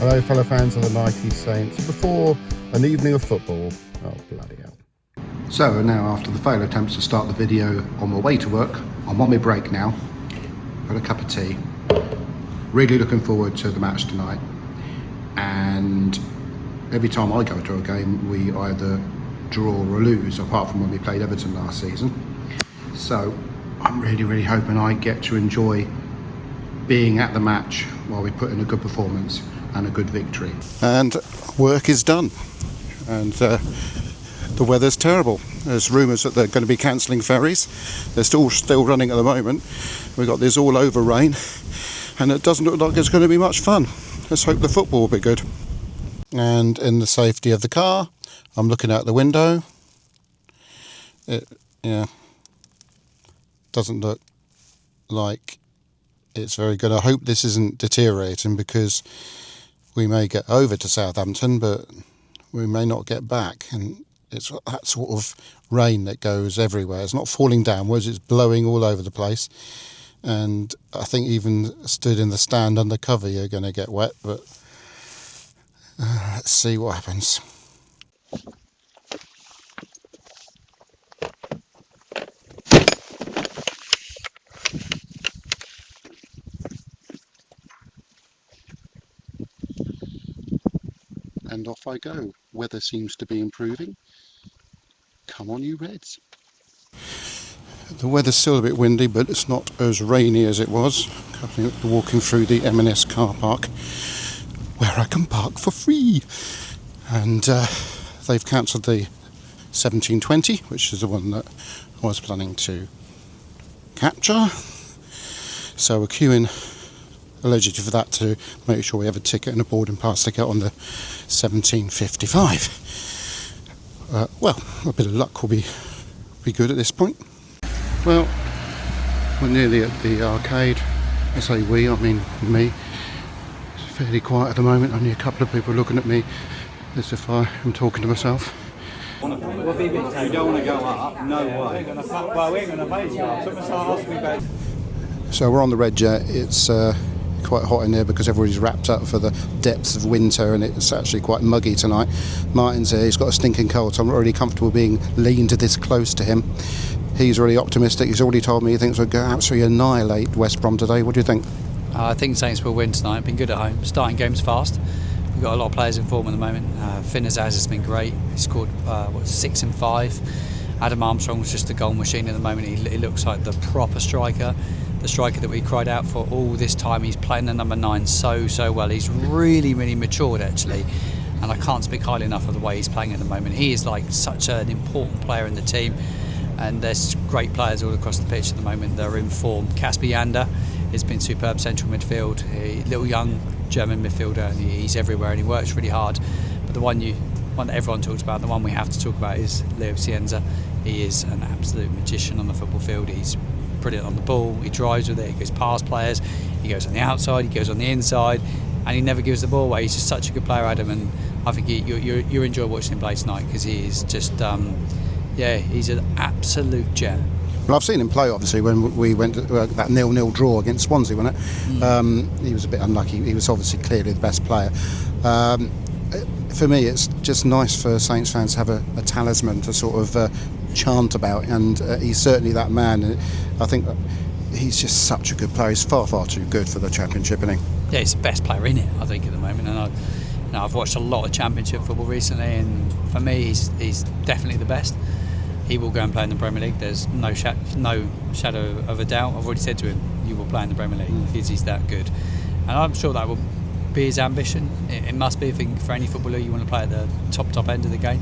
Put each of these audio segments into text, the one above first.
Hello fellow fans of the 90s Saints. Before an evening of football, oh bloody hell. So now after the failed attempts to start the video on my way to work, I'm on my break now. Got a cup of tea. Really looking forward to the match tonight. And every time I go to a game, we either draw or lose, apart from when we played Everton last season. So I'm really hoping I get to enjoy being at the match while we put in a good performance and a good victory. And work is done, and the weather's terrible. There's rumours that they're going to be cancelling ferries. They're still running at the moment. We've got this all over rain, and it doesn't look like it's going to be much fun. Let's hope the football will be good. And in the safety of the car, I'm looking out the window. It doesn't look like it's very good. I hope this isn't deteriorating, because we may get over to Southampton, but we may not get back. And it's that sort of rain that goes everywhere. It's not falling downwards, it's blowing all over the place. And I think even stood in the stand under cover, you're going to get wet. But let's see what happens. And off I go. Weather seems to be improving. Come on, you Reds. The weather's still a bit windy, but it's not as rainy as it was. Walking through the M&S car park, where I can park for free. And they've cancelled the 1720, which is the one that I was planning to capture. So we're queuing allegedly for that, to make sure we have a ticket and a boarding pass to get on the 1755. Well, a bit of luck will be good at this point. Well, we're nearly at the arcade. I say we, I mean me. It's fairly quiet at the moment. Only a couple of people looking at me as if I am talking to myself. You don't want to go up? No way. Well, we ain't going to pay you. So we're on the Red Jet. It's quite hot in here because everybody's wrapped up for the depths of winter, and it's actually quite muggy tonight. Martin's here, he's got a stinking cold, so I'm not really comfortable being leaned this close to him. He's really optimistic. He's already told me he thinks we'll go absolutely annihilate West Brom today. What do you think? I think Saints will win tonight. Been good at home, starting games fast. We've got a lot of players in form at the moment. Finnazaz has been great. He scored 6 and 5. Adam Armstrong's just a goal machine at the moment. He looks like the proper striker, the striker that we cried out for all this time. He's playing the number 9 so well. He's really matured actually, and I can't speak highly enough of the way he's playing at the moment. He is like such an important player in the team, and there's great players all across the pitch at the moment that are in form. Kasper Yander has been superb central midfield. A little young German midfielder, and he's everywhere and he works really hard. But the one that everyone talks about, the one we have to talk about, is Leo Cienza. He is an absolute magician on the football field. He's brilliant on the ball, he drives with it, he goes past players, he goes on the outside, he goes on the inside, and he never gives the ball away. He's just such a good player, Adam, and I think you enjoy watching him play tonight, because he is just, he's an absolute gem. Well, I've seen him play, obviously, when we went to that 0-0 draw against Swansea, wasn't it? He was a bit unlucky. He was obviously clearly the best player. For me, it's just nice for Saints fans to have a talisman to sort of chant about, and he's certainly that man. And I think he's just such a good player. He's far too good for the Championship, isn't he? Yeah, he's the best player in it, I think, at the moment. And I've watched a lot of Championship football recently, and for me, he's definitely the best. He will go and play in the Premier League. There's no shadow of a doubt. I've already said to him, you will play in the Premier League, because he's that good. And I'm sure that will be his ambition. It must be for any footballer. You want to play at the top end of the game.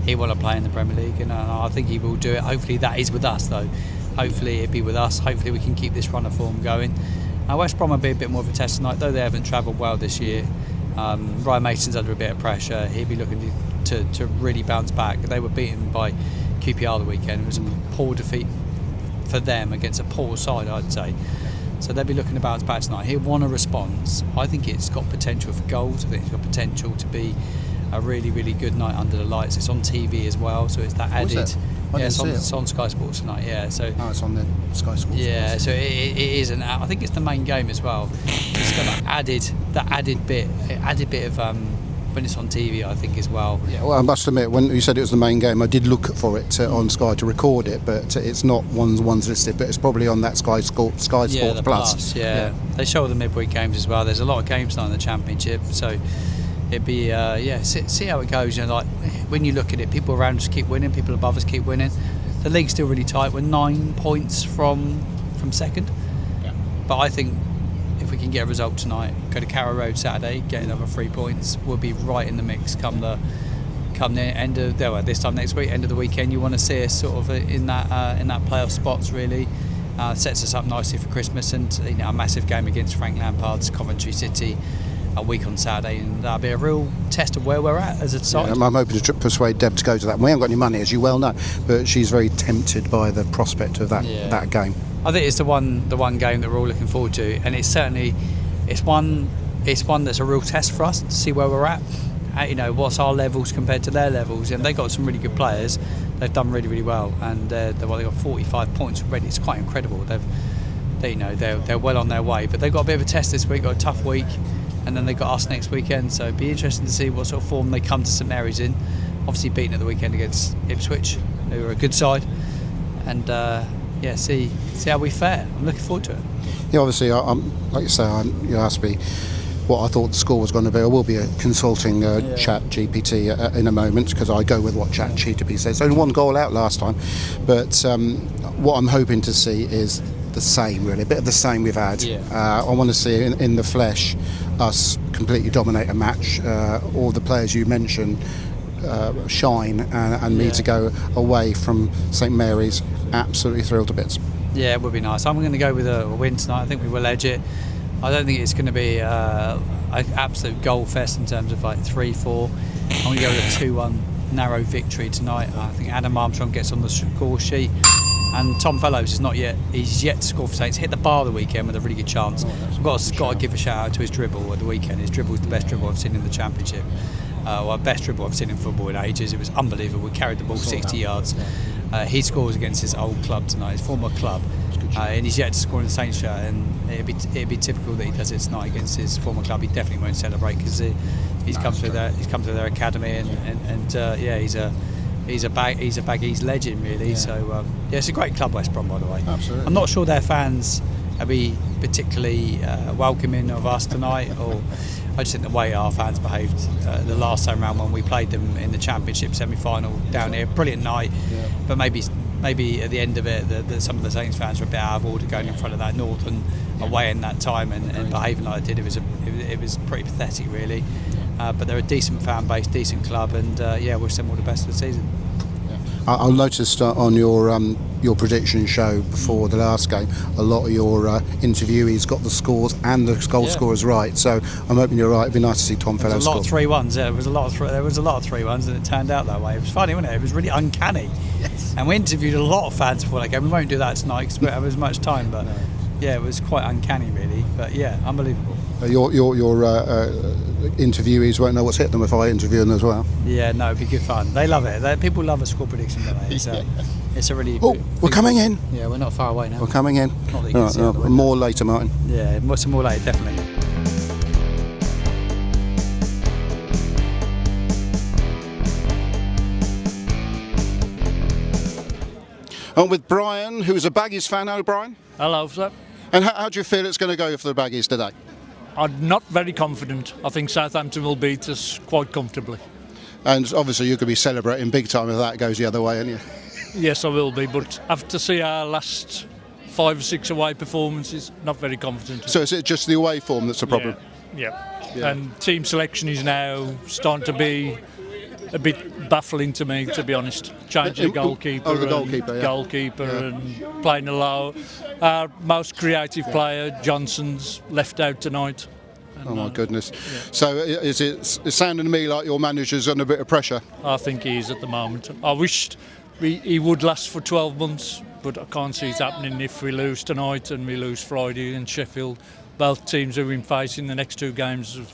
He want to play in the Premier League, and I think he will do it. Hopefully that is with us, though. Hopefully it'll be with us. Hopefully we can keep this run of form going. West Brom will be a bit more of a test tonight, though they haven't travelled well this year. Ryan Mason's under a bit of pressure. He'll be looking to really bounce back. They were beaten by QPR the weekend. It was a poor defeat for them against a poor side, I'd say. So they'll be looking to bounce back tonight. He'll want a response. I think it's got potential for goals. I think it's got potential to be a really, really good night under the lights. It's on TV as well, so it's that Oh, is added. it? I didn't see it. It's on Sky Sports tonight. Yeah, so Oh, it's on the Sky Sports. yeah, so it is, and I think it's the main game as well. It's got that added bit of when it's on TV, I think, as well. Yeah, well, I must admit, when you said it was the main game, I did look for it on Sky to record it, but it's not one's listed, but it's probably on that Sky Sports the Plus. Yeah. They show all the midweek games as well. There's a lot of games now in the Championship, so it'd be see how it goes. You know, like when you look at it, people around us keep winning, people above us keep winning. The league's still really tight. We're 9 points from second, but I think if we can get a result tonight, go to Carrow Road Saturday, get another 3 points, we'll be right in the mix come the end of this time next week, end of the weekend. You want to see us sort of in that playoff spots really. Sets us up nicely for Christmas, and a massive game against Frank Lampard's Coventry City a week on Saturday, and that'll be a real test of where we're at as a side. I'm hoping to persuade Deb to go to that. We haven't got any money, as you well know, but she's very tempted by the prospect of that game. I think it's the one game that we're all looking forward to, and it's one that's a real test for us to see where we're at. What's our levels compared to their levels, and they got some really good players. They've done really, really well, and they got 45 points already. It's quite incredible. They're well on their way, but they've got a bit of a test this week. Got a tough week, and then they've got us next weekend. So it'd be interesting to see what sort of form they come to St Mary's in. Obviously beaten at the weekend against Ipswich, who are a good side, and see how we fare. I'm looking forward to it. Yeah, obviously, I'm like you say, you asked me what I thought the score was going to be. I will be consulting Chat GPT in a moment, because I go with what Chat GPT says. Only one goal out last time, but what I'm hoping to see is the same, really, a bit of the same we've had. I want to see in the flesh us completely dominate a match. All the players you mentioned shine, and me to go away from St Mary's absolutely thrilled to bits. Yeah, it would be nice. I'm going to go with a win tonight. I think we will edge it. I don't think it's going to be an absolute goal fest in terms of like 3-4. I'm going to go with a 2-1 narrow victory tonight. I think Adam Armstrong gets on the score sheet, and Tom Fellows he's yet to score for Saints. Hit the bar the weekend with a really good chance. I've got to give a shout out to his dribble at the weekend. His dribble was the best dribble I've seen in the Championship. Best dribble I've seen in football in ages. It was unbelievable. We carried the ball 60 yards. He scores against his old club tonight, his former club, and he's yet to score in the Saints shirt. And it'd be typical that he does it tonight against his former club. He definitely won't celebrate, because he's come through their academy, and he's a Baggies legend really. So it's a great club, West Brom, by the way. Absolutely. I'm not sure their fans will be particularly welcoming of us tonight, or I just think the way our fans behaved the last time round when we played them in the Championship semi-final down here. Brilliant night, but maybe at the end of it, some of the Saints fans were a bit out of order going in front of that Northern away in that time and behaving like they did. It was pretty pathetic, really. But they're a decent fan base, decent club, and wish them all the best for the season. I noticed on your prediction show before the last game, a lot of your interviewees got the scores and the goal scorers right. So I'm hoping you're right. It'd be nice to see Tom Fellows score. There was a lot of 3-1s, and it turned out that way. It was funny, wasn't it? It was really uncanny. Yes. And we interviewed a lot of fans before that game. We won't do that tonight because we don't have as much time. But it was quite uncanny, really. But unbelievable. Your interviewees won't know what's hit them if I interview them as well. Yeah, no, it'd be good fun. They love it. People love a score prediction, don't they? So it's a really. We're coming in. Yeah, we're not far away now. We're coming in. Not that you can see out the window. More later, Martin. Yeah, some more later, definitely. I'm with Brian, who's a Baggies fan. Hello, Brian. Hello, sir. And how do you feel it's going to go for the Baggies today? I'm not very confident. I think Southampton will beat us quite comfortably. And obviously you could be celebrating big time if that goes the other way, aren't you? Yes, I will be, but after see our last 5 or 6 away performances, not very confident. So is it just the away form that's the problem? Yeah. And team selection is now starting to be a bit baffling to me, to be honest. Changing the goalkeeper, and playing low. Our most creative player, Johnson's, left out tonight. Oh my goodness. Yeah. So it's sounding to me like your manager's under a bit of pressure. I think he is at the moment. I wished he would last for 12 months, but I can't see it happening if we lose tonight and we lose Friday in Sheffield. Both teams who we've been facing the next 2 games have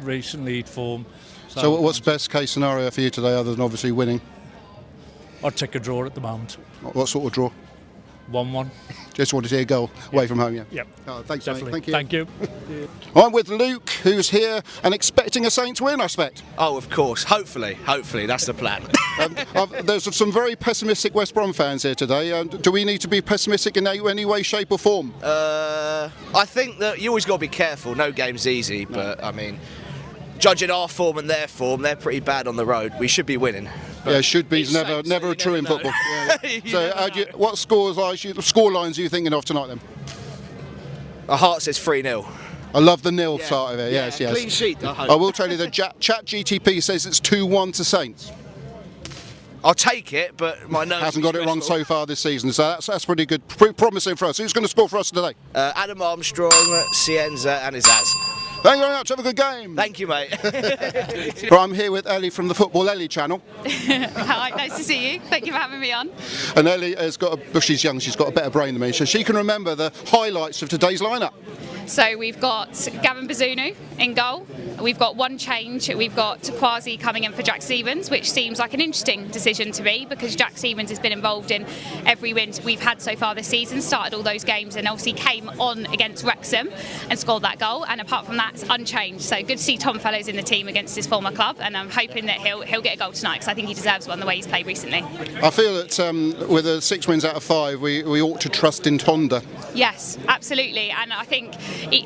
recently hit form. So what's best case scenario for you today, other than obviously winning? I'd take a draw at the moment. What sort of draw? 1-1. Just wanted to see a goal away from home, yeah? Yep. Oh, thanks, Definitely. mate. Thank you. I'm with Luke, who's here and expecting a Saints win, I expect. Oh, of course. Hopefully, that's the plan. There's some very pessimistic West Brom fans here today. Do we need to be pessimistic in any way, shape or form? I think that you always got to be careful. No game's easy, but I mean, judging our form and their form, they're pretty bad on the road. We should be winning. Yeah, should be never true in football. So, what score lines are you thinking of tonight then? Our heart says 3-0. I love the nil part of it. Yes. Clean sheet. I will tell you that Chat GTP says it's 2-1 to Saints. I'll take it, but my nose hasn't got it wrong so far this season, so that's pretty good, pretty promising for us. Who's going to score for us today? Adam Armstrong, Cienza, and Izaz. Thank you very much. Have a good game. Thank you, mate. Well, I'm here with Ellie from the Football Ellie channel. Hi, nice to see you. Thank you for having me on. And Ellie has got she's young, she's got a better brain than me, so she can remember the highlights of today's lineup. So we've got Gavin Bazunu in goal. We've got one change. We've got Kwasi coming in for Jack Stevens, which seems like an interesting decision to me because Jack Stevens has been involved in every win we've had so far this season, started all those games and obviously came on against Wrexham and scored that goal. And apart from that, it's unchanged. So good to see Tom Fellows in the team against his former club, and I'm hoping that he'll get a goal tonight because I think he deserves one the way he's played recently. I feel that with 6 wins out of 5, we ought to trust in Tonda. Yes, absolutely, and I think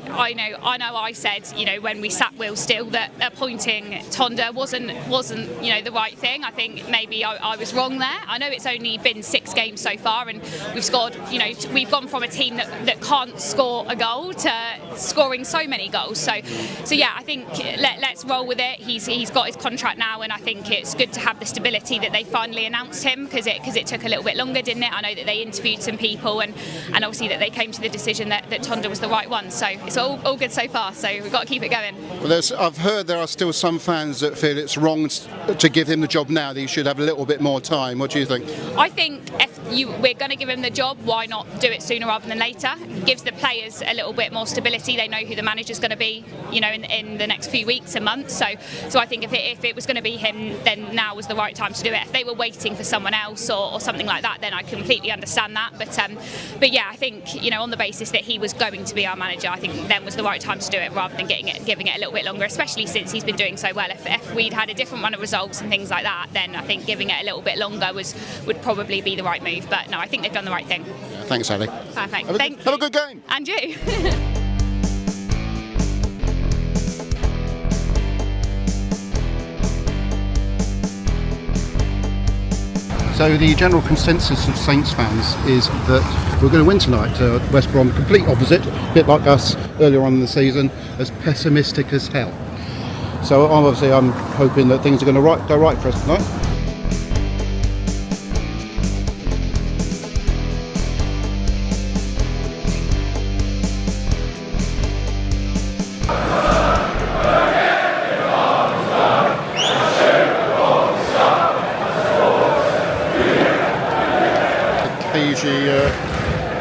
I know. I said, when we sat Will Still, that appointing Tonda wasn't the right thing. I think maybe I was wrong there. I know it's only been 6 games so far, and we've scored. We've gone from a team that can't score a goal to scoring so many goals. So yeah, I think let's roll with it. He's got his contract now, and I think it's good to have the stability that they finally announced him because it took a little bit longer, didn't it? I know that they interviewed some people, and obviously that they came to the decision that Tonda was the right one. So it's all good so far. So we've got to keep it going. Well, I've heard there are still some fans that feel it's wrong to give him the job now. That he should have a little bit more time. What do you think? I think we're going to give him the job, why not do it sooner rather than later? It gives the players a little bit more stability. They know who the manager's going to be, in the next few weeks and months. So I think if it was going to be him, then now was the right time to do it. If they were waiting for someone else or something like that, then I completely understand that. But yeah, I think on the basis that he was going to be our manager, I think then was the right time to do it rather than giving it a little bit longer, especially since he's been doing so well. If we'd had a different run of results and things like that, then I think giving it a little bit longer would probably be the right move. But no, I think they've done the right thing. Yeah, thanks, Ellie. Perfect. Have a good game. And you. So the general consensus of Saints fans is that we're going to win tonight. West Brom, complete opposite, a bit like us earlier on in the season, as pessimistic as hell. So obviously I'm hoping that things are going to go right for us tonight.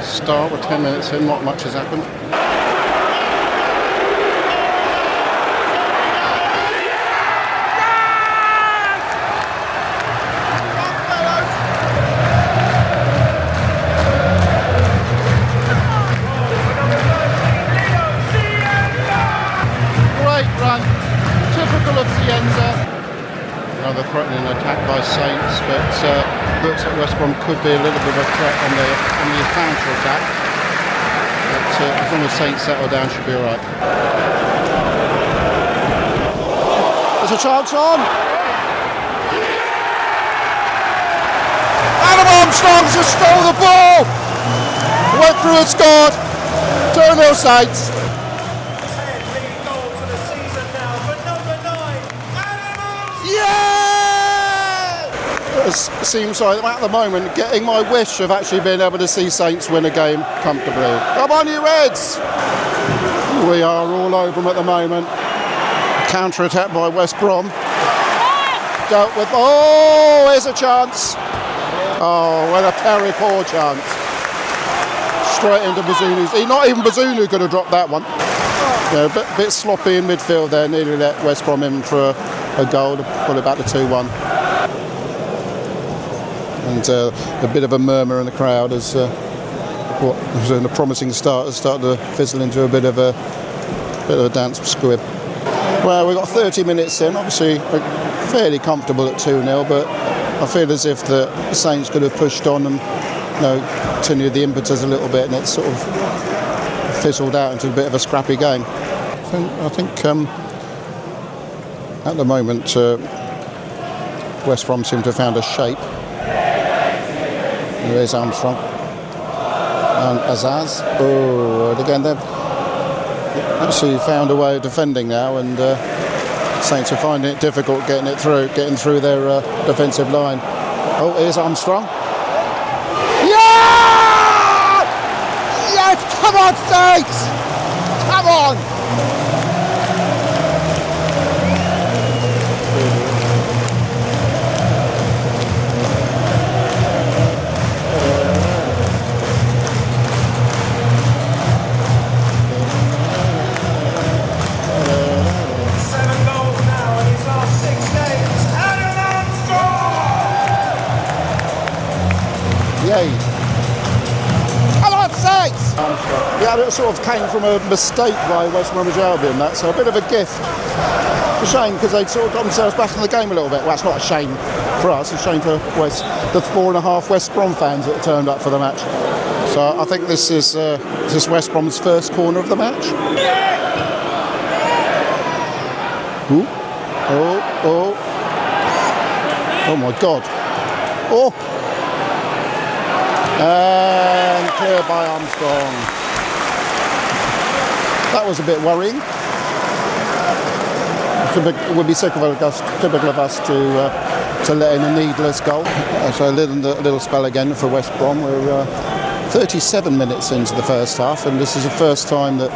Start with 10 minutes in, not much has happened. Great run, typical of Cienza. Another threatening attack by Saints, but looks like West Brom could be a little bit of a threat on the counter attack. But as long as Saints settle down, should be all right. There's a chance on. Adam Armstrong just stole the ball. Went through and scored. 2-0 Saints. It seems like at the moment getting my wish of actually being able to see Saints win a game comfortably. Come on, you Reds! We are all over them at the moment. Counter attack by West Brom. Dealt with. Oh, here's a chance. Oh, what a very poor chance. Straight into Bazunu. Not even Bazunu could have dropped that one. A bit sloppy in midfield there. Nearly let West Brom in for a goal to pull it back to 2-1. And a bit of a murmur in the crowd as what was a promising start has started to fizzle into a bit of a dance squib. Well, we've got 30 minutes in, obviously fairly comfortable at 2-0, but I feel as if the Saints could have pushed on and continued the impetus a little bit, and it sort of fizzled out into a bit of a scrappy game. I think at the moment West Brom seem to have found a shape. There's Armstrong and Azaz. Oh, and again they've actually found a way of defending now, and Saints are finding it difficult getting through their defensive line. Oh, here's Armstrong. Yeah! Yes! Come on, Saints! Come on! Come on, Saints! Yeah, it sort of came from a mistake by West Bromwich Albion, that, so a bit of a gift. It's a shame because they'd sort of got themselves back in the game a little bit. Well, it's not a shame for us, it's a shame for the 4.5 West Brom fans that turned up for the match. So I think this is West Brom's first corner of the match. Ooh. Oh my God. Oh! And clear by Armstrong. That was a bit worrying. It would be typical of us to let in a needless goal. So a little spell again for West Brom. We're 37 minutes into the first half, and this is the first time that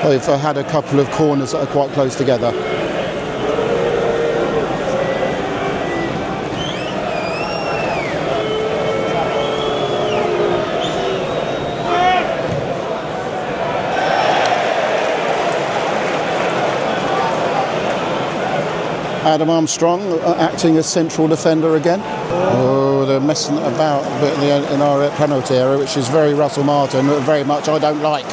they've had a couple of corners that are quite close together. Adam Armstrong acting as central defender again. Oh, they're messing about a bit in our penalty area, which is very Russell Martin, very much I don't like.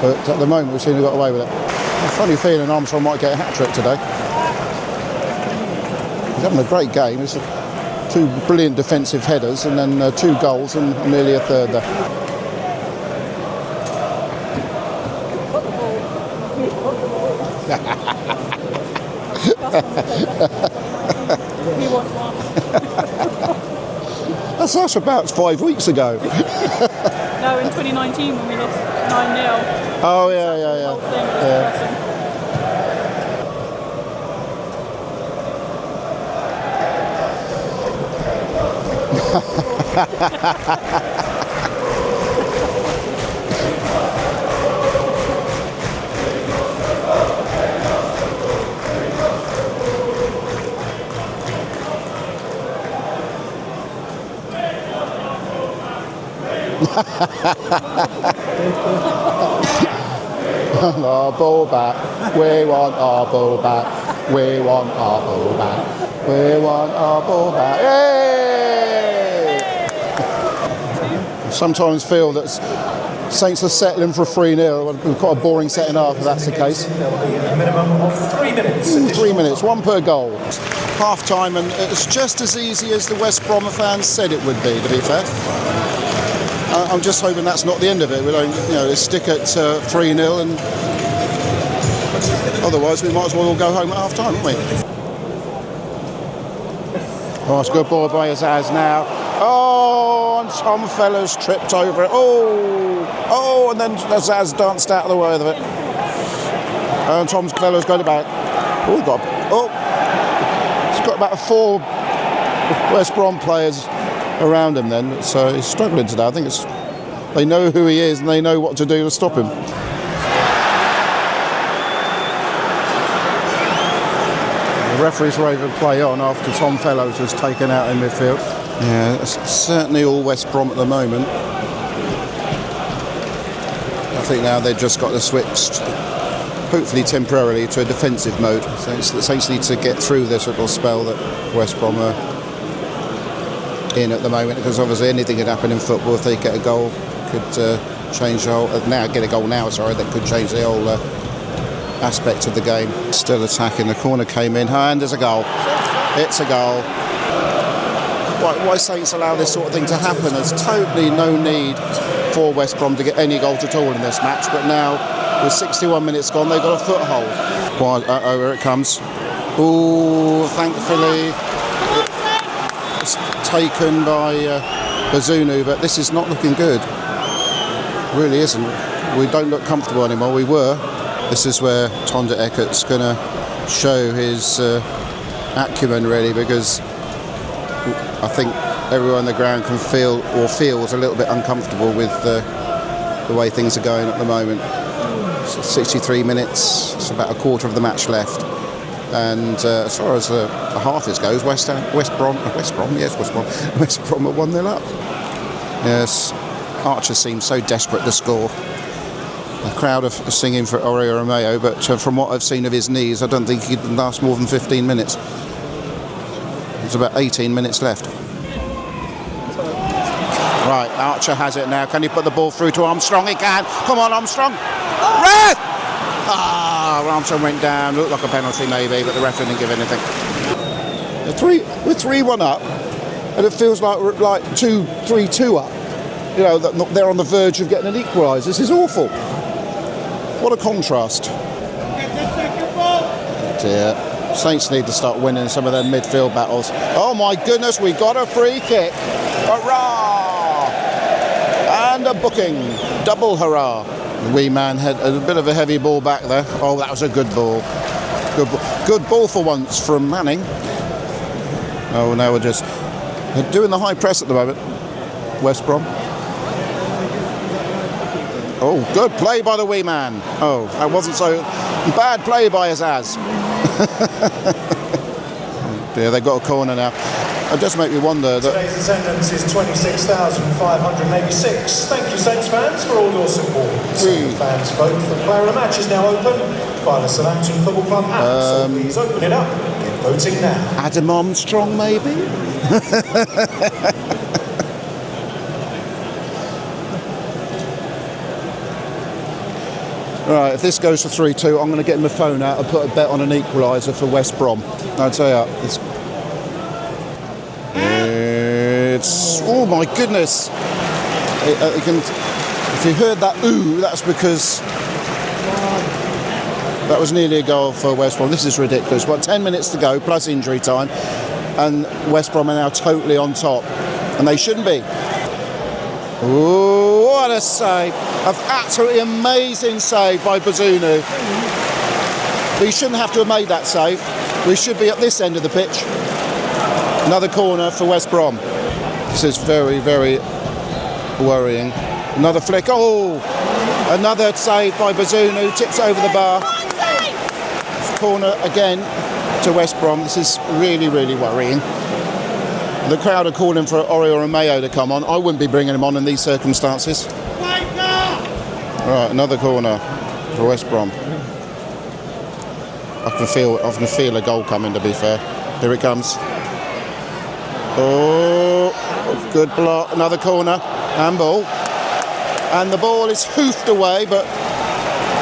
But at the moment, we seem to have got away with it. A funny feeling Armstrong might get a hat-trick today. He's having a great game. It's 2 brilliant defensive headers and then 2 goals and nearly a third there. That's about 5 weeks ago. No, in 2019 when we lost 9-0. Oh yeah. Our ball back. We want our ball back. We want our ball back. We want our ball back. Yay! Sometimes feel that Saints are settling for 3-0. We've got a boring second half if that's the case. A minimum of 3 minutes. 3 minutes, 1 per goal. Half time, and it's just as easy as the West Brom fans said it would be, to be fair. I'm just hoping that's not the end of it. We don't, stick at 3-0, and otherwise we might as well all go home at half time, wouldn't we? Oh, it's a good ball by Azaz now. Oh, and Tom Fellows tripped over it. Oh, and then Azaz danced out of the way of it. And Tom Fellows got it back. He's got about 4 West Brom players around him then, so he's struggling today. I think they know who he is and they know what to do to stop him. The referee's ready to play on after Tom Fellows was taken out in midfield. Yeah, it's certainly all West Brom at the moment. I think now they've just got to switch hopefully temporarily, to a defensive mode. So the Saints need to get through this little spell that West Brom are in at the moment, because obviously anything could happen in football. If they get a goal, could change the whole. That could change the whole aspect of the game. Still attacking. The corner came in, and there's a goal. It's a goal. Why Saints allow this sort of thing to happen? There's totally no need for West Brom to get any goals at all in this match, but now with 61 minutes gone, they've got a foothold. Uh-oh, here it comes. Ooh, thankfully it's taken by Bazunu, but this is not looking good. Really isn't. We don't look comfortable anymore. We were. This is where Tonda Eckert's going to show his acumen, really, because I think everyone on the ground can feel or feels a little bit uncomfortable with the way things are going at the moment. So 63 minutes, it's about a quarter of the match left. And as far as the half goes, West Brom are 1-0 up. Yes, Archer seems so desperate to score. The crowd are singing for Oreo Romeo, but from what I've seen of his knees, I don't think he'd last more than 15 minutes. There's about 18 minutes left. Right, Archer has it now. Can he put the ball through to Armstrong? He can. Come on, Armstrong. Red! Armstrong went down. Looked like a penalty maybe, but the ref didn't give anything. We're 3-1 up, and it feels like we're like 2-3-2 up. You know, they're on the verge of getting an equaliser. This is awful. What a contrast. Dear. Saints need to start winning some of their midfield battles. Oh my goodness, we got a free kick. Hurrah! And a booking. Double hurrah. The wee man had a bit of a heavy ball back there. Oh, that was a good ball. Good ball for once from Manning. Oh, now they're doing the high press at the moment. West Brom. Oh, good play by the wee man. Oh, that wasn't so bad play by Azaz. Yeah, they've got a corner now. It does make me wonder that... Today's attendance is 26,586. Thank you, Saints fans, for all your support. Fans vote for the player of the match is now open by the Southampton Football Club app. So please open it up. Get voting now. Adam Armstrong, maybe? Right, if this goes for 3-2, I'm going to get my phone out and put a bet on an equaliser for West Brom. I'll tell you, it's oh my goodness! If you heard that ooh, that's because that was nearly a goal for West Brom. This is ridiculous. But 10 minutes to go, plus injury time, and West Brom are now totally on top, and they shouldn't be. Ooh, what a save! An absolutely amazing save by Bazunu. We shouldn't have to have made that save. We should be at this end of the pitch. Another corner for West Brom. This is very, very worrying. Another flick. Oh! Another save by Bazunu. Tips over the bar. Corner again to West Brom. This is really, really worrying. The crowd are calling for Oreo Romeo to come on. I wouldn't be bringing him on in these circumstances. Right, another corner for West Brom. I can feel a goal coming, to be fair. Here it comes. Oh, good block. Another corner. Handball. And the ball is hoofed away, but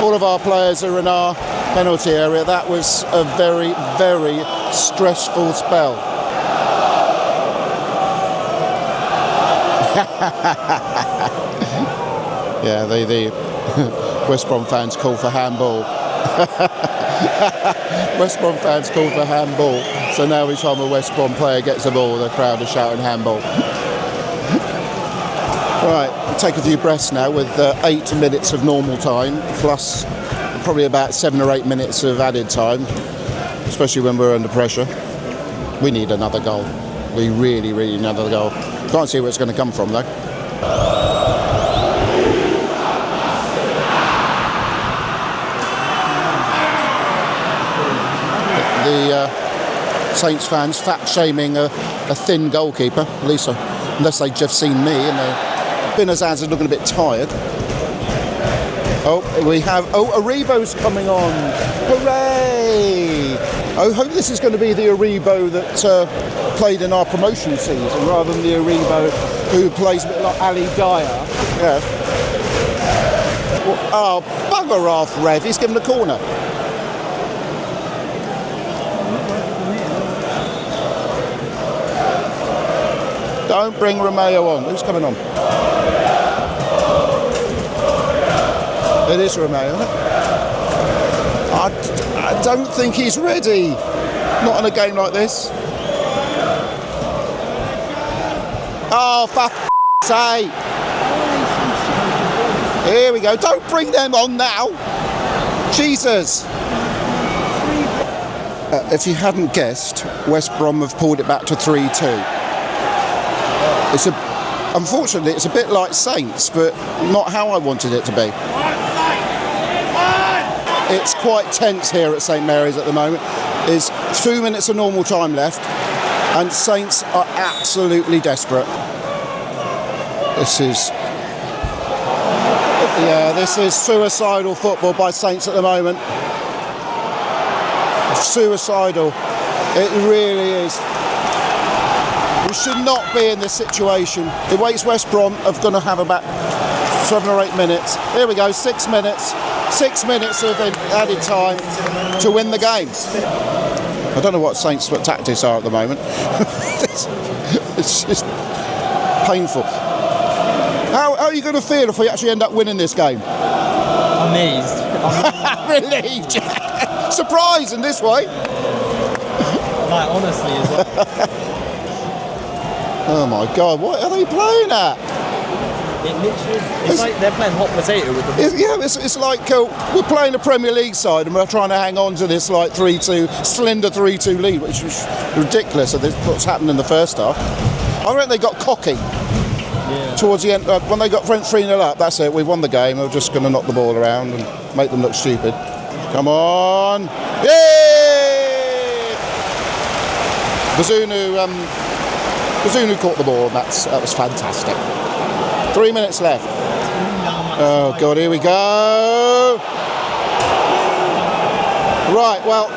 all of our players are in our penalty area. That was a very, very stressful spell. Yeah, the West Brom fans call for handball. West Brom fans call for handball. So now every time a West Brom player gets the ball, the crowd are shouting handball. Right, we'll take a few breaths now with 8 minutes of normal time, plus probably about 7 or 8 minutes of added time, especially when we're under pressure. We need another goal. We really, really need another goal. Can't see where it's going to come from, though. The Saints fans fat-shaming a thin goalkeeper, at least unless they've just seen me, and Azaz is looking a bit tired. Oh, we have... Oh, Aribo's coming on. Hooray! I hope this is going to be the Aribo that played in our promotion season rather than the Aribo who plays a bit like Ali Dyer. Yeah. Oh, bugger off, Rev. He's given a corner. Don't bring Romeo on. Who's coming on? It is Romeo, isn't it? I don't think he's ready. Not in a game like this. Oh, for f***'s sake. Here we go. Don't bring them on now. Jesus. If you hadn't guessed, West Brom have pulled it back to 3-2. Unfortunately, it's a bit like Saints, but not how I wanted it to be. It's quite tense here at St Mary's at the moment. There's 2 minutes of normal time left, and Saints are absolutely desperate. This is suicidal football by Saints at the moment. Suicidal. It really is. We should not be in this situation. It waits West Brom are going to have about 7 or 8 minutes. Here we go, 6 minutes. 6 minutes of added time to win the game. I don't know what Saints' tactics are at the moment. It's just painful. How are you going to feel if we actually end up winning this game? Amazed. Relieved. Surprised in this way. Like, honestly as well. Oh my God, what are they playing at? It literally, it's like they're playing hot potato with the ball. It's like we're playing a Premier League side and we're trying to hang on to this like 3-2, slender 3-2 lead, which was ridiculous of what's happened in the first half. I reckon they got cocky towards the end. When they got 3-0 up, that's it, we won the game. We're just going to knock the ball around and make them look stupid. Come on! Yay! Bazunu caught the ball, and that was fantastic. 3 minutes left. Oh God, here we go. Right, well,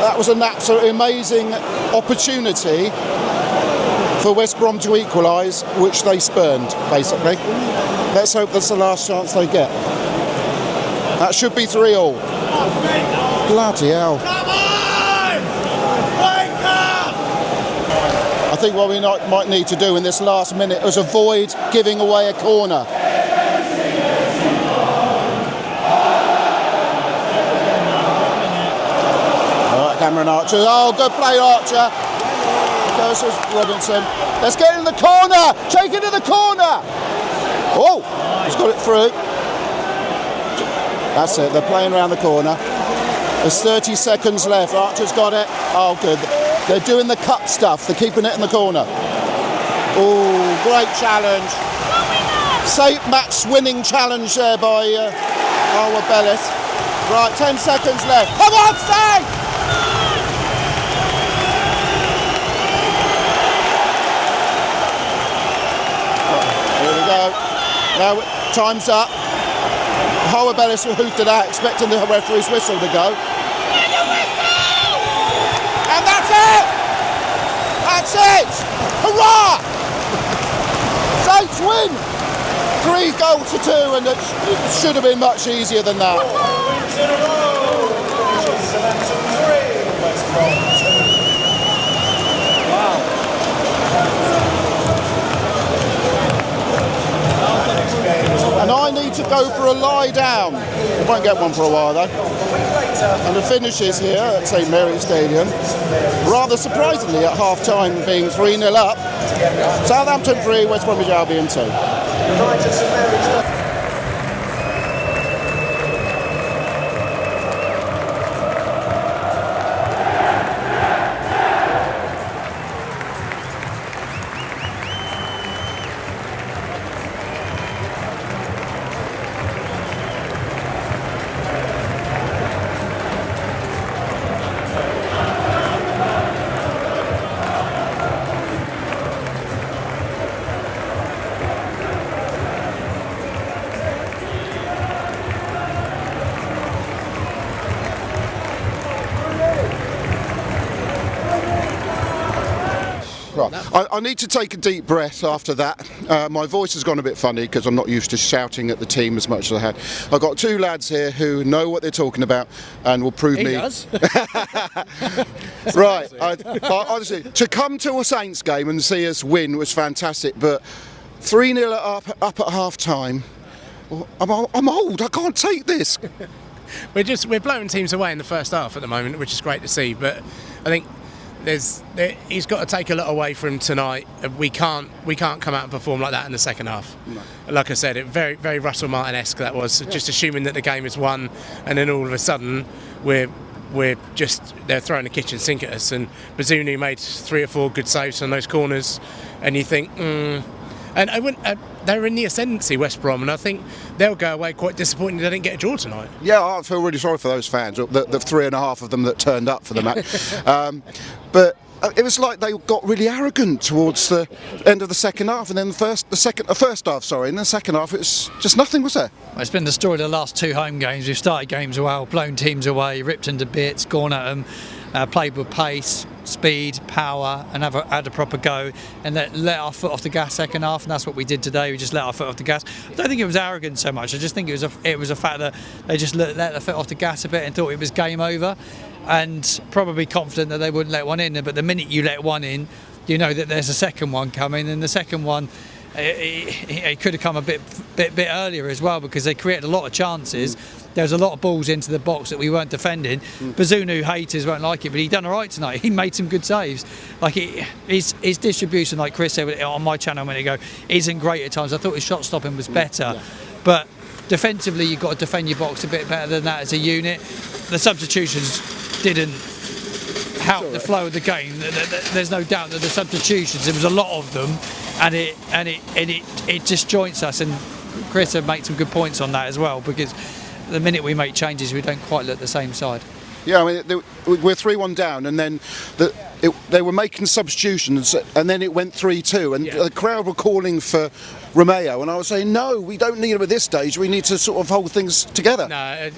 that was an absolutely amazing opportunity for West Brom to equalise, which they spurned, basically. Let's hope that's the last chance they get. That should be 3-3. Bloody hell. I think what we might need to do in this last minute is avoid giving away a corner. All right, Cameron Archer. Oh, good play, Archer. Goes to Robinson. Let's get in the corner. Take it to the corner. Oh, he's got it through. That's it. They're playing around the corner. There's 30 seconds left. Archer's got it. Oh, good. They're doing the cup stuff. They're keeping it in the corner. Oh, great challenge. Safe match winning challenge there by Alwa Bellis. Right, 10 seconds left. Come on, Safe! Here we go. Now, time's up. Alwa Bellis hoofed it out, expecting the referee's whistle to go. And that's it! That's it! Hurrah! Saints win! 3-2, and it should have been much easier than that. 4 wins in a row! Southampton 3, West Brom 2. Wow. And I need to go for a lie down. We won't get one for a while though. And the finish is here at St Mary's Stadium. Rather surprisingly at half time being 3-0 up. Southampton 3, West Bromwich Albion 2. I need to take a deep breath after that. My voice has gone a bit funny because I'm not used to shouting at the team as much as I had. I've got two lads here who know what they're talking about and will prove me. Does. Right. Honestly, to come to a Saints game and see us win was fantastic, but 3-0 up at half time. I'm old. I can't take this. We're blowing teams away in the first half at the moment, which is great to see. But I think he's got to take a lot away from tonight. We can't come out and perform like that in the second half. No. Like I said, it very very Russell Martin-esque that was. Yeah. Just assuming that the game is won, and then all of a sudden they're throwing the kitchen sink at us. And Bazunu made 3 or 4 good saves on those corners, and you think. And they're in the ascendancy, West Brom, and I think they'll go away quite disappointed they didn't get a draw tonight. Yeah, I feel really sorry for those fans, the 3.5 of them that turned up for the match. But it was like they got really arrogant towards the end of the second half, and then the first half, sorry, and then the second half it was just nothing, was there? It's been the story of the last 2 home games. We've started games well, blown teams away, ripped them to bits, gone at them, played with pace, speed, power, and had a proper go, and let our foot off the gas second half, and that's what we did today. We just let our foot off the gas. I don't think it was arrogant so much. I just think it was a fact that they just let their foot off the gas a bit and thought it was game over, and probably confident that they wouldn't let one in. But the minute you let one in, you know that there's a second one coming, and the second one it could have come a bit earlier as well, because they created a lot of chances. There was a lot of balls into the box that we weren't defending. Bazunu haters won't like it, but he done all right tonight. He made some good saves. Like his distribution, like Chris said on my channel a minute ago, isn't great at times. I thought his shot stopping was better, but defensively you've got to defend your box a bit better than that as a unit. The substitutions didn't help the flow of the game. There's no doubt that the substitutions, there was a lot of them, and it disjoints us. And Chris had made some good points on that as well, because the minute we make changes, we don't quite look the same side. Yeah, I mean, we're 3-1 down, and then they were making substitutions, and then it went 3-2, and the crowd were calling for Romeo, and I was saying, no, we don't need him at this stage. We need to sort of hold things together. No,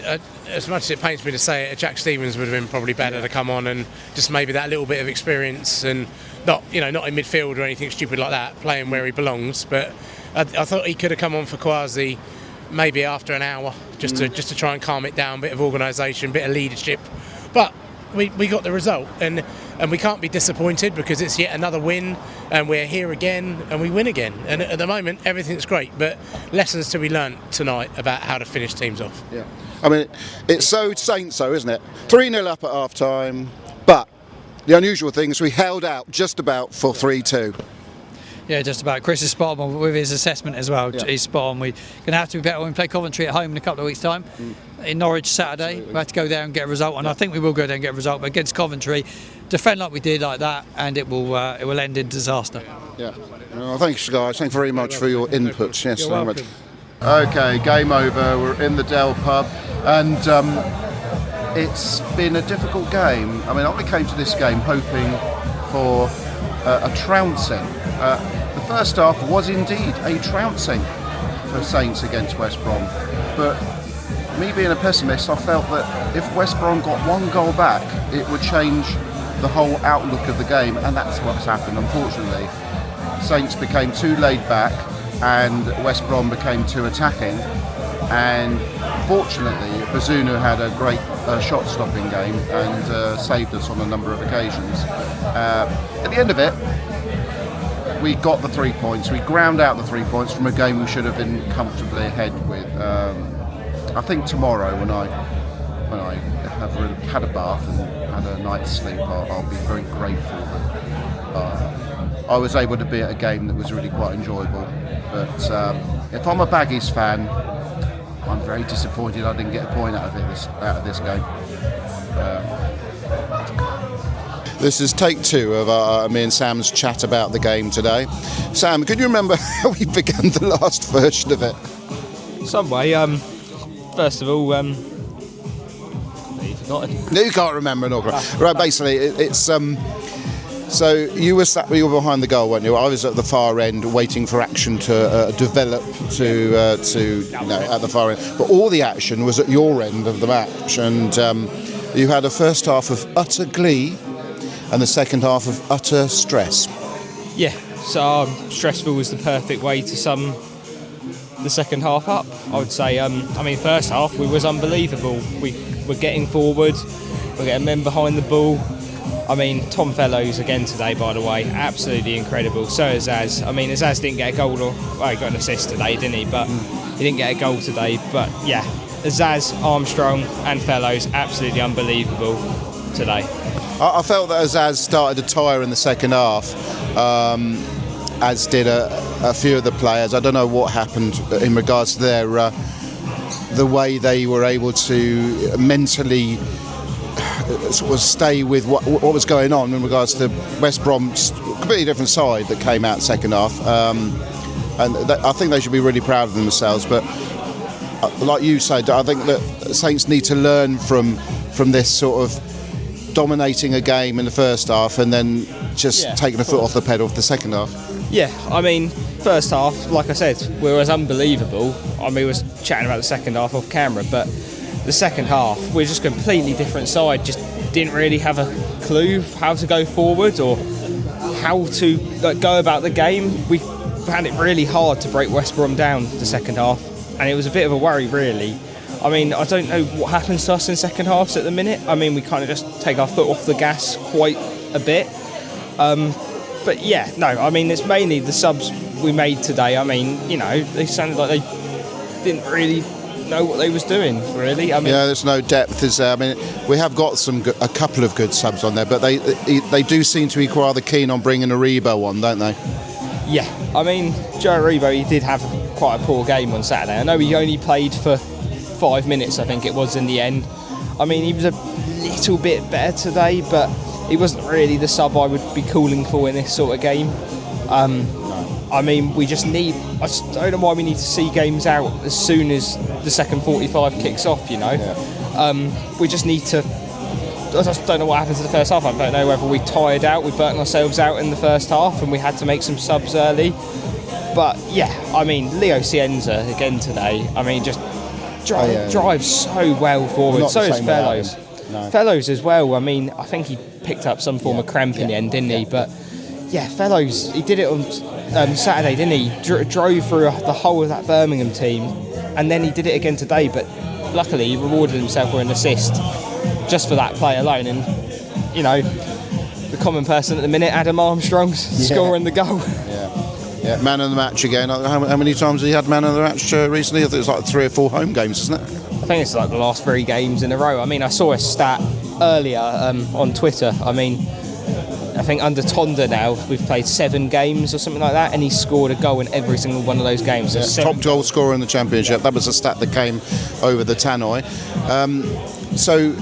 as much as it pains me to say it, Jack Stevens would have been probably better to come on, and just maybe that little bit of experience, and not in midfield or anything stupid like that, playing where he belongs. But I thought he could have come on for Kwasi maybe after an hour, just to try and calm it down, bit of organisation, bit of leadership. But we got the result, and we can't be disappointed, because it's yet another win, and we're here again, and we win again. And at the moment, everything's great, but lessons to be learnt tonight about how to finish teams off. Yeah, I mean, it's so Saints, though, isn't it? 3-0 up at half time, but the unusual thing is we held out just about for 3-2. Yeah, just about. Chris is spot on with his assessment as well. Yeah. He's spot on. We're going to have to be better when we play Coventry at home in a couple of weeks' time. In Norwich Saturday, absolutely. We have to go there and get a result, and I think we will go there and get a result. But against Coventry, defend like we did like that, and it will end in disaster. Yeah. Well, thanks, guys. Thank you very much for your inputs. Yes, very much. Okay, game over. We're in the Dell pub, and it's been a difficult game. I mean, I came to this game hoping for a trouncing. The first half was indeed a trouncing for Saints against West Brom, but me being a pessimist, I felt that if West Brom got 1 goal back, it would change the whole outlook of the game, and that's what's happened. Unfortunately, Saints became too laid back, and West Brom became too attacking. And fortunately, Bazunu had a great shot-stopping game and saved us on a number of occasions. At the end of it, we got the 3 points. We ground out the 3 points from a game we should have been comfortably ahead with. I think tomorrow, when I have had a bath and had a night's sleep, I'll be very grateful that I was able to be at a game that was really quite enjoyable. But if I'm a Baggies fan, I'm very disappointed I didn't get a point out of this game. This is take 2 of me and Sam's chat about the game today. Sam, could you remember how we began the last version of it? Some way. First of all, you've forgotten. You can't remember an awkward. Right, basically, it's so you were behind the goal, weren't you? I was at the far end, waiting for action to develop to at the far end. But all the action was at your end of the match, and you had a first half of utter glee and the second half of utter stress. Yeah, so stressful was the perfect way to sum the second half up. I would say, first half we was unbelievable. We were getting forward, we're getting men behind the ball. Tom Fellows again today, by the way, absolutely incredible. So is Azaz. Azaz didn't get a goal, he got an assist today, didn't he? But he didn't get a goal today. But yeah, Azaz, Armstrong and Fellows, absolutely unbelievable today. I felt that Azaz started to tire in the second half, as did a few of the players. I don't know what happened in regards to their the way they were able to mentally sort of stay with what was going on in regards to West Brom's completely different side that came out second half, and I think they should be really proud of themselves. But like you said, I think that Saints need to learn from this sort of dominating a game in the first half and then just taking a foot off the pedal for the second half. Yeah, first half, like I said, we was unbelievable. We was chatting about the second half off camera, but the second half, we're just a completely different side. Just didn't really have a clue how to go forward or how to go about the game. We found it really hard to break West Brom down the second half, and it was a bit of a worry, really. I don't know what happens to us in second halves at the minute. We kind of just take our foot off the gas quite a bit. But yeah, no, it's mainly the subs we made today. They sounded like they didn't really know what they was doing, really. There's no depth, is there? We have got a couple of good subs on there, but they do seem to be rather keen on bringing Aribo on, don't they? Yeah, Joe Aribo, he did have quite a poor game on Saturday. I know he only played for 5 minutes, I think it was, in the end. He was a little bit better today, but he wasn't really the sub I would be calling for in this sort of game. We just need... I just don't know why we need to see games out as soon as the second 45 kicks off, we just need to... I just don't know what happened to the first half. I don't know whether we tired out, we burnt ourselves out in the first half and we had to make some subs early. But yeah, Leo Cienza again today, just drives so well forward. So does Fellows. No. Fellows as well. I think he picked up some form of cramp in the end, didn't he? But yeah, Fellows, he did it on Saturday, didn't he? Drove through the whole of that Birmingham team, and then he did it again today. But luckily, he rewarded himself with an assist just for that play alone. And the common person at the minute, Adam Armstrong's scoring the goal. Yeah, man of the match again. How many times have he had man of the match recently? I think it's like 3 or 4 home games, isn't it? I think it's like the last 3 games in a row. I saw a stat earlier on Twitter. I think under Tonda now, we've played 7 games or something like that, and he scored a goal in every single one of those games. So top goal scorer in the Championship. That was a stat that came over the tannoy. So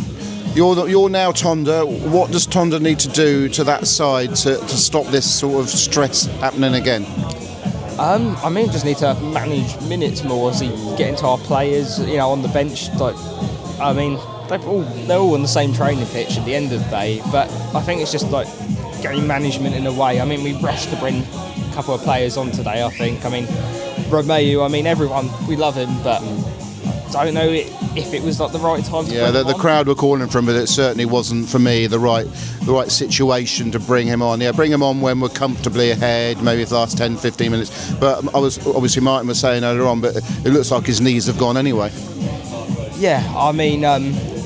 you're now Tonda. What does Tonda need to do to that side to stop this sort of stress happening again? Just need to manage minutes more as he get into our players, on the bench. They're all on the same training pitch at the end of the day, but I think it's just game management in a way. We rushed to bring a couple of players on today, I think. Romeo, everyone, we love him, but I don't know if it was the right time to bring him on. The crowd were calling for him, but it certainly wasn't, for me, the right situation to bring him on. Yeah, bring him on when we're comfortably ahead, maybe the last 10, 15 minutes. But obviously Martin was saying earlier on, but it looks like his knees have gone anyway. Yeah,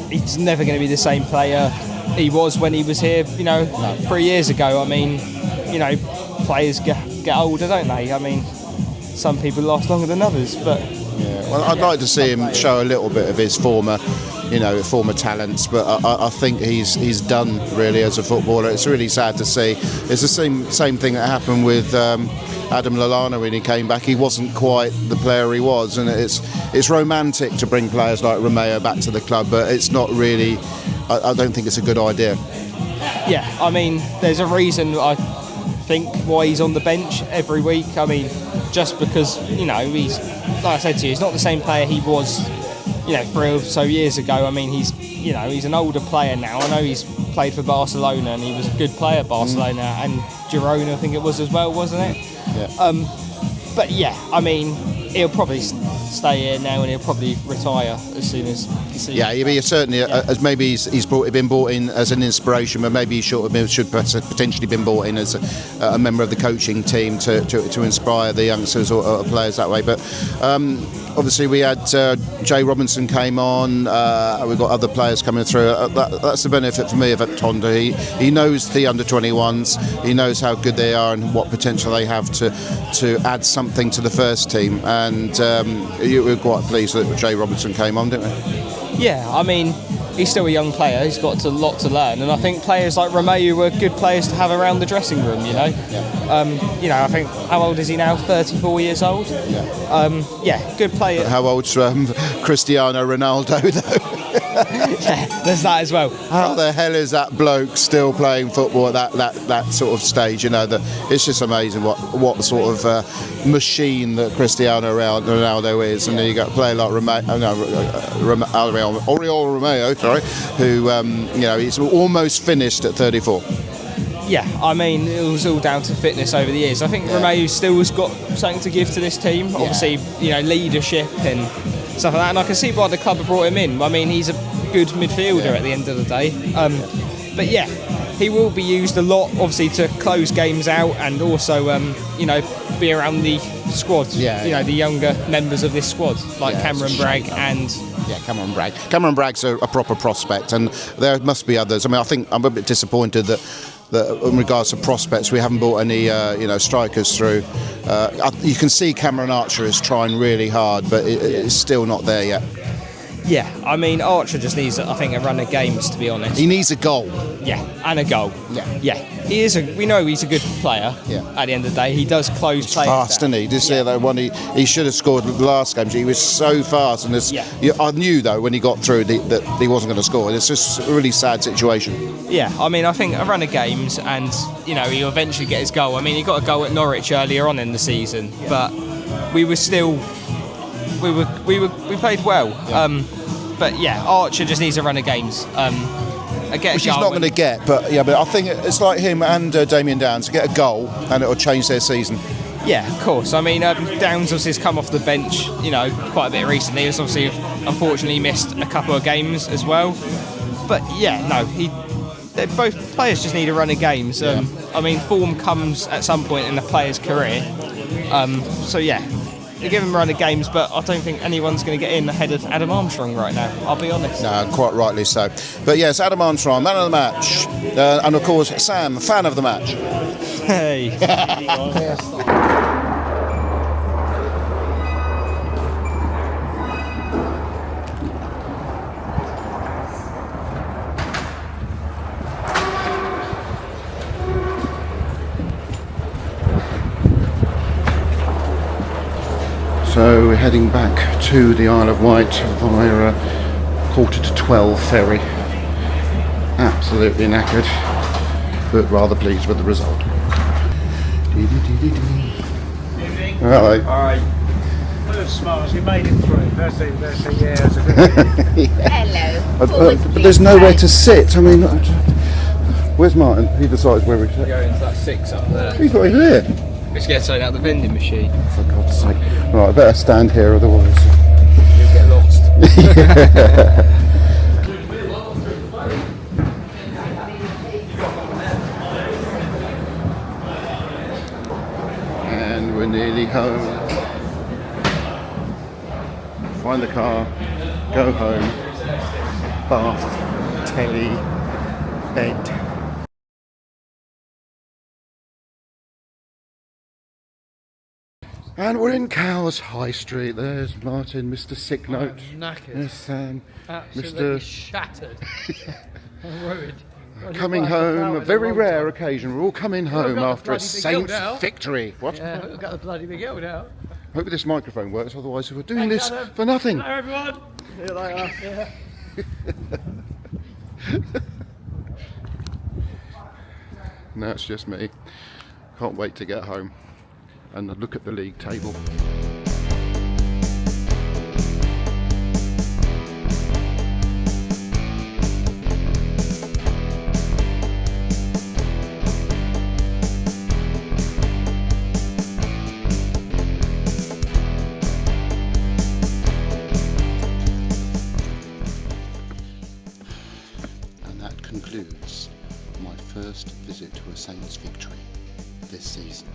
he's never going to be the same player he was when he was here, 3 years ago. Players get older, don't they? Some people last longer than others, but... Yeah, well, I'd like to see him show a little bit of his former talents, but I think he's done really as a footballer. It's really sad to see. It's the same thing that happened with Adam Lallana when he came back. He wasn't quite the player he was, and it's romantic to bring players like Romeo back to the club, but it's not really. I don't think it's a good idea. Yeah, there's a reason I think why he's on the bench every week. Just because he's, like I said to you, he's not the same player he was 3 or so years ago. He's an older player now. I know he's played for Barcelona and he was a good player at Barcelona and Girona, I think it was as well, wasn't it? Yeah. But yeah, he'll probably stay here now, and he'll probably retire as soon as the season. Yeah, he'll be certainly as maybe he's been brought in as an inspiration, but maybe he should potentially been brought in as a member of the coaching team to inspire the youngsters or players that way. But obviously we had Jay Robinson came on. We've got other players coming through. That's the benefit for me of Tonda. He knows the under-21s. He knows how good they are and what potential they have to add something to the first team. And you were quite pleased that Jay Robinson came on, didn't we? Yeah, I mean, he's still a young player. He's got a lot to learn, and I think players like Romeo were good players to have around the dressing room. You know, I think how old is he now? 34 years old. Yeah, good player. How old's Cristiano Ronaldo though? Yeah, there's that as well. How the hell is that bloke still playing football at that sort of stage? You know, it's just amazing what sort of machine that Cristiano Ronaldo is. And then you got a player like Oriol Romeo, who he's almost finished at 34. Yeah, I mean, it was all down to fitness over the years. I think Romeo still has got something to give to this team. Obviously, leadership and stuff like that. And I can see why the club have brought him in. I mean, he's a good midfielder at the end of the day. But yeah, he will be used a lot, obviously, to close games out and also, be around the squad. The younger members of this squad, like Cameron Bragg and... Yeah, Cameron Bragg. Cameron Bragg's a proper prospect, and there must be others. I mean, I think I'm a bit disappointed that in regards to prospects, we haven't brought any, strikers through. You can see Cameron Archer is trying really hard, but it's still not there yet. Yeah, I mean, Archer just needs, I think, a run of games, to be honest. He needs a goal. Yeah, and a goal. Yeah. We know he's a good player. Yeah. At the end of the day, he does close plays. Fast, isn't he? Did you see that one? He should have scored the last game. He was so fast, and I knew though when he got through that he wasn't going to score. It's just a really sad situation. Yeah, I mean, I think a run of games, and he'll eventually get his goal. I mean, he got a goal at Norwich earlier on in the season, but we were still. We played well. Yeah. But yeah, Archer just needs a run of games. Which he's not going to get, but I think it's like him and Damien Downs get a goal and it'll change their season. Yeah, of course. I mean, Downs obviously has come off the bench, quite a bit recently. He's obviously, unfortunately, missed a couple of games as well. But yeah, no, both players just need a run of games. I mean, form comes at some point in a player's career. So yeah. They give him a run of games, but I don't think anyone's going to get in ahead of Adam Armstrong right now, I'll be honest. No, quite rightly so. But yes, Adam Armstrong, man of the match. And of course, Sam, fan of the match. Hey. So we're heading back to the Isle of Wight via a 11:45 ferry. Absolutely knackered, but rather pleased with the result. All right. First smiles, you made it through. That's a Hello. But there's nowhere to sit. I mean, where's Martin? He decides where we sit. Go into that 6 up there. He's not even here. Let's get something out the vending machine. For God's sake. Right, I better stand here, otherwise you'll get lost. And we're nearly home. Find the car, go home, bath, telly, bed. And we're in Cowes High Street. There's Martin, Mr. Sick Note. Knackered. There's Sam, Absolutely shattered. I'm worried. Coming home, a very rare occasion. We're all coming home after a Saints victory. What? Yeah, we've got the bloody big hill now. Hope this microphone works, otherwise we're doing this for nothing. Hello everyone. See you later. Yeah. No, it's just me. Can't wait to get home and look at the league table. a Saints victory this season.